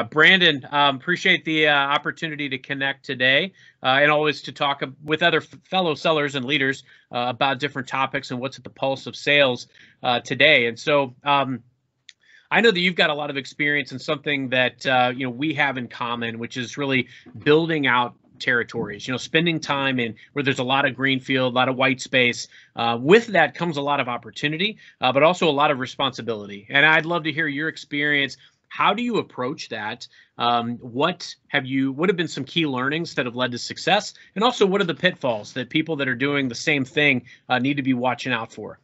Brandon, appreciate the opportunity to connect today and always to talk with other fellow sellers and leaders about different topics and what's at the pulse of sales today. And so I know that you've got a lot of experience in something that we have in common, which is really building out territories, spending time in where there's a lot of greenfield, a lot of white space. With that comes a lot of opportunity, but also a lot of responsibility. And I'd love to hear your experience. How do you approach that? What have been some key learnings that have led to success? And also, what are the pitfalls that people that are doing the same thing need to be watching out for?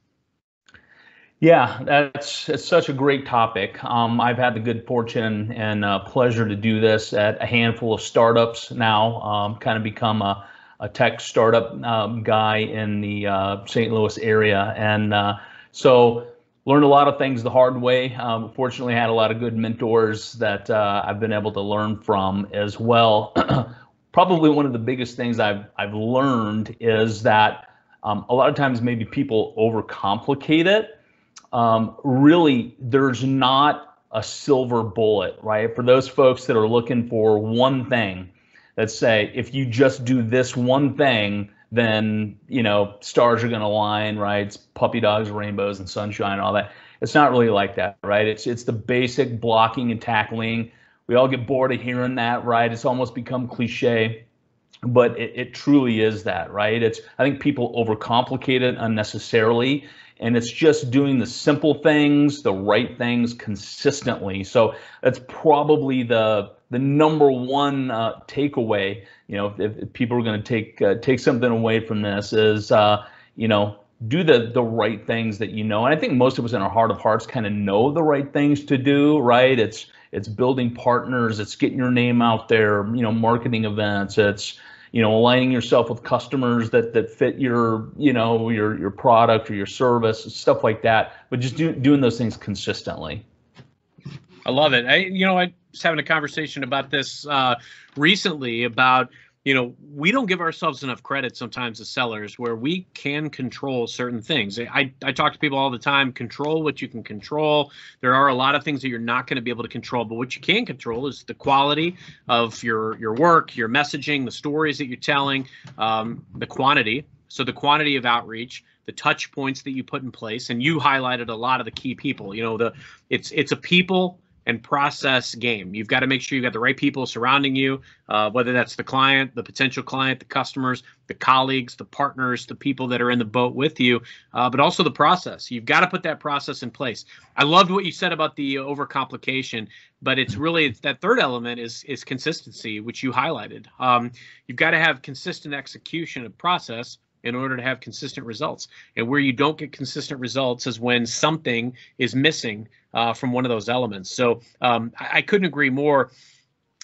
Yeah, it's such a great topic. I've had the good fortune and pleasure to do this at a handful of startups now, kind of become a tech startup guy in the St. Louis area. And so learned a lot of things the hard way. Fortunately, I had a lot of good mentors that I've been able to learn from as well. Probably one of the biggest things I've learned is that a lot of times maybe people overcomplicate it. Really, there's not a silver bullet, right? For those folks that are looking for one thing, that say, if you just do this one thing, then, stars are going to align, right? It's puppy dogs, rainbows, and sunshine and all that. It's not really like that, right? It's the basic blocking and tackling. We all get bored of hearing that, right? It's almost become cliche, but it truly is that, right? I think people overcomplicate it unnecessarily, and it's just doing the simple things, the right things consistently. So that's probably the number one takeaway. If people are going to take something away from this is, do the right things that And I think most of us in our heart of hearts kind of know the right things to do, right? It's building partners, it's getting your name out there, marketing events, it's aligning yourself with customers that fit your your product or your service, stuff like that. But just doing those things consistently. I love it. I was having a conversation about this recently about, we don't give ourselves enough credit sometimes as sellers where we can control certain things. I talk to people all the time, control what you can control. There are a lot of things that you're not going to be able to control, but what you can control is the quality of your work, your messaging, the stories that you're telling, the quantity. So the quantity of outreach, the touch points that you put in place, and you highlighted a lot of the key people. It's a people and process game. You've got to make sure you've got the right people surrounding you, whether that's the client, the potential client, the customers, the colleagues, the partners, the people that are in the boat with you, but also the process. You've got to put that process in place. I loved what you said about the overcomplication, but it's that third element is consistency, which you highlighted. You've got to have consistent execution of process in order to have consistent results. And where you don't get consistent results is when something is missing from one of those elements. So I couldn't agree more.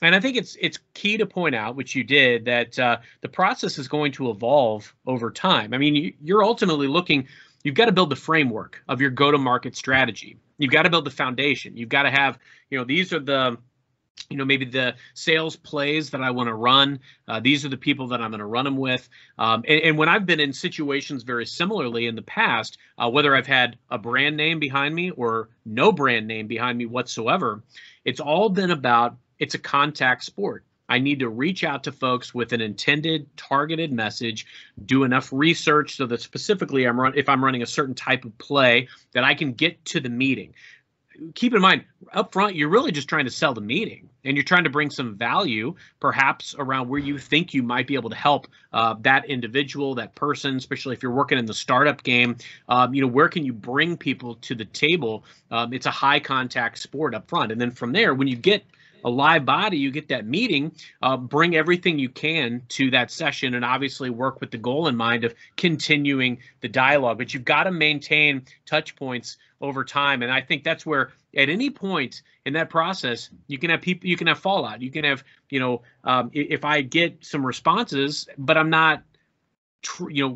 And I think it's key to point out, which you did, that the process is going to evolve over time. I mean, you're ultimately you've got to build the framework of your go-to-market strategy. You've got to build the foundation. You've got to have, these are the maybe the sales plays that I want to run. These are the people that I'm going to run them with. And when I've been in situations very similarly in the past, whether I've had a brand name behind me or no brand name behind me whatsoever, it's all been about, it's a contact sport. I need to reach out to folks with an intended, targeted message, do enough research so that specifically if I'm running a certain type of play, that I can get to the meeting. Keep in mind, up front, you're really just trying to sell the meeting, and you're trying to bring some value, perhaps around where you think you might be able to help that individual, that person, especially if you're working in the startup game. Where can you bring people to the table? It's a high contact sport up front. And then from there, when you get a live body, you get that meeting, bring everything you can to that session, and obviously work with the goal in mind of continuing the dialogue. But you've got to maintain touch points over time. And I think that's where at any point in that process, you can have people, you can have fallout. You can have, if I get some responses, but I'm not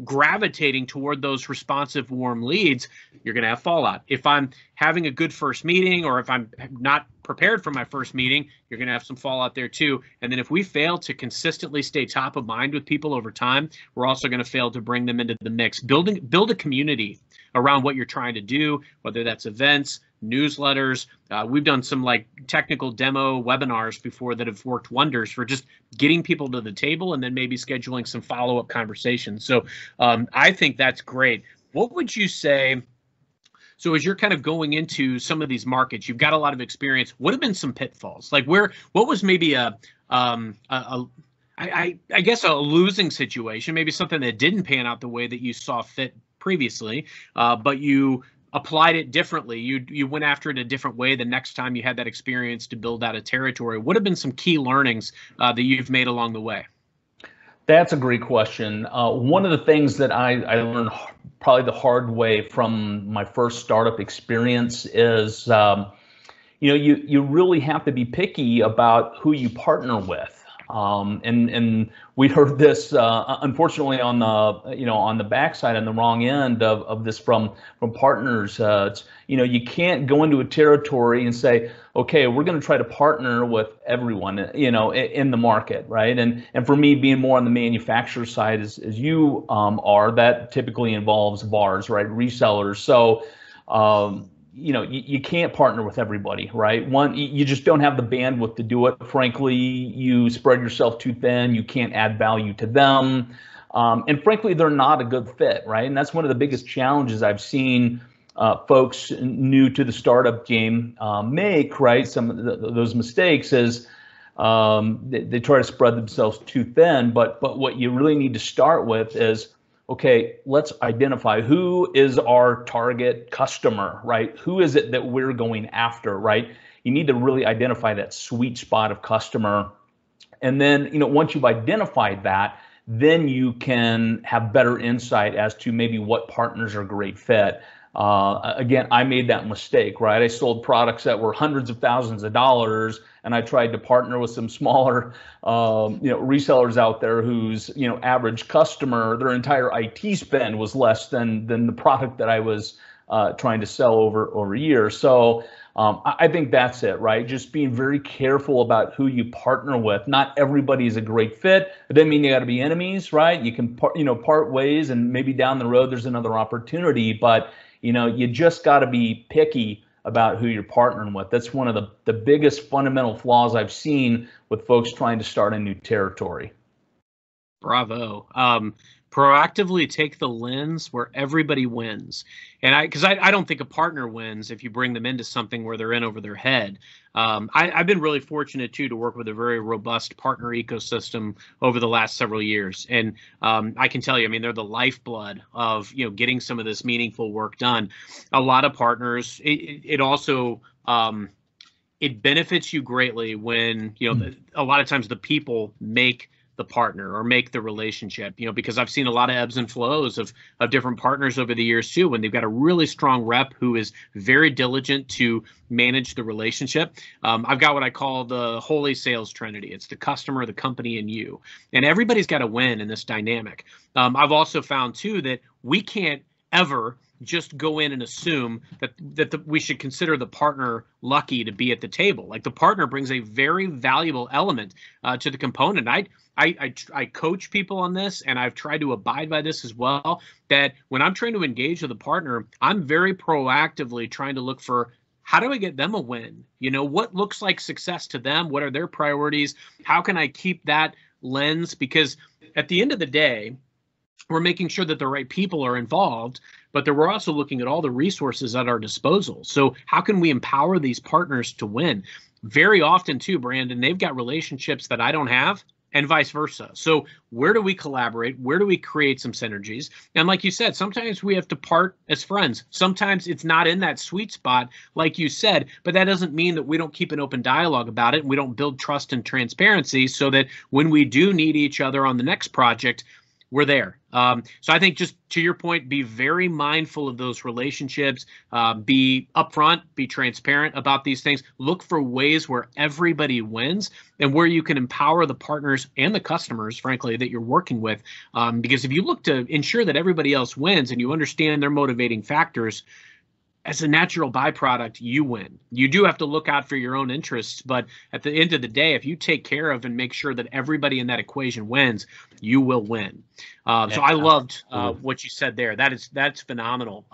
gravitating toward those responsive, warm leads, you're going to have fallout. If I'm having a good first meeting, or if I'm not prepared for my first meeting, you're going to have some fallout there too. And then if we fail to consistently stay top of mind with people over time, we're also going to fail to bring them into the mix. Build a community around what you're trying to do, whether that's events, newsletters. We've done some like technical demo webinars before that have worked wonders for just getting people to the table and then maybe scheduling some follow-up conversations. So I think that's great. What would you say? So as you're kind of going into some of these markets, you've got a lot of experience. What have been some pitfalls? Like what was maybe I guess a losing situation, maybe something that didn't pan out the way that you saw fit previously, but you applied it differently. You went after it a different way the next time you had that experience to build out a territory. What have been some key learnings that you've made along the way? That's a great question. One of the things that I learned probably the hard way from my first startup experience is, you really have to be picky about who you partner with. And we heard this unfortunately on the backside, on the wrong end of this from partners. You can't go into a territory and say, okay, we're going to try to partner with everyone, in the market, right? And for me, being more on the manufacturer side as you are, that typically involves VARs, right? Resellers. So you can't partner with everybody, right? One, you just don't have the bandwidth to do it. Frankly, you spread yourself too thin. You can't add value to them. And frankly, they're not a good fit, right? And that's one of the biggest challenges I've seen folks new to the startup game make, right? Some of those mistakes is they try to spread themselves too thin. But what you really need to start with is, okay, let's identify who is our target customer, right? Who is it that we're going after, right? You need to really identify that sweet spot of customer. And then, once you've identified that, then you can have better insight as to maybe what partners are a great fit. Again, I made that mistake, right? I sold products that were hundreds of thousands of dollars, and I tried to partner with some smaller, resellers out there whose, average customer, their entire IT spend was less than the product that I was trying to sell over a year. So I think that's it, right? Just being very careful about who you partner with. Not everybody is a great fit. It doesn't mean you got to be enemies, right? You can part ways, and maybe down the road there's another opportunity, but you just got to be picky about who you're partnering with. That's one of the biggest fundamental flaws I've seen with folks trying to start a new territory. Bravo. Proactively take the lens where everybody wins. And because I don't think a partner wins if you bring them into something where they're in over their head. I've been really fortunate too to work with a very robust partner ecosystem over the last several years. And I can tell you, they're the lifeblood of, getting some of this meaningful work done. A lot of partners, it also, it benefits you greatly when, a lot of times the people make the partner or make the relationship, because I've seen a lot of ebbs and flows of different partners over the years too, when they've got a really strong rep who is very diligent to manage the relationship. I've got what I call the holy sales trinity. It's the customer, the company, and you. And everybody's got to win in this dynamic. I've also found too that we can't ever just go in and assume that we should consider the partner lucky to be at the table. Like the partner brings a very valuable element to the component. I coach people on this, and I've tried to abide by this as well, that when I'm trying to engage with a partner, I'm very proactively trying to look for, how do I get them a win? What looks like success to them? What are their priorities? How can I keep that lens? Because at the end of the day, we're making sure that the right people are involved, but that we're also looking at all the resources at our disposal. So how can we empower these partners to win? Very often too, Brandon, they've got relationships that I don't have, and vice versa. So where do we collaborate? Where do we create some synergies? And like you said, sometimes we have to part as friends. Sometimes it's not in that sweet spot, like you said, but that doesn't mean that we don't keep an open dialogue about it, and we don't build trust and transparency so that when we do need each other on the next project, we're there. So I think, just to your point, be very mindful of those relationships, be upfront, be transparent about these things, look for ways where everybody wins and where you can empower the partners and the customers, frankly, that you're working with. Because if you look to ensure that everybody else wins and you understand their motivating factors, as a natural byproduct, you win. You do have to look out for your own interests, but at the end of the day, if you take care of and make sure that everybody in that equation wins, you will win. So I loved what you said there. That's phenomenal.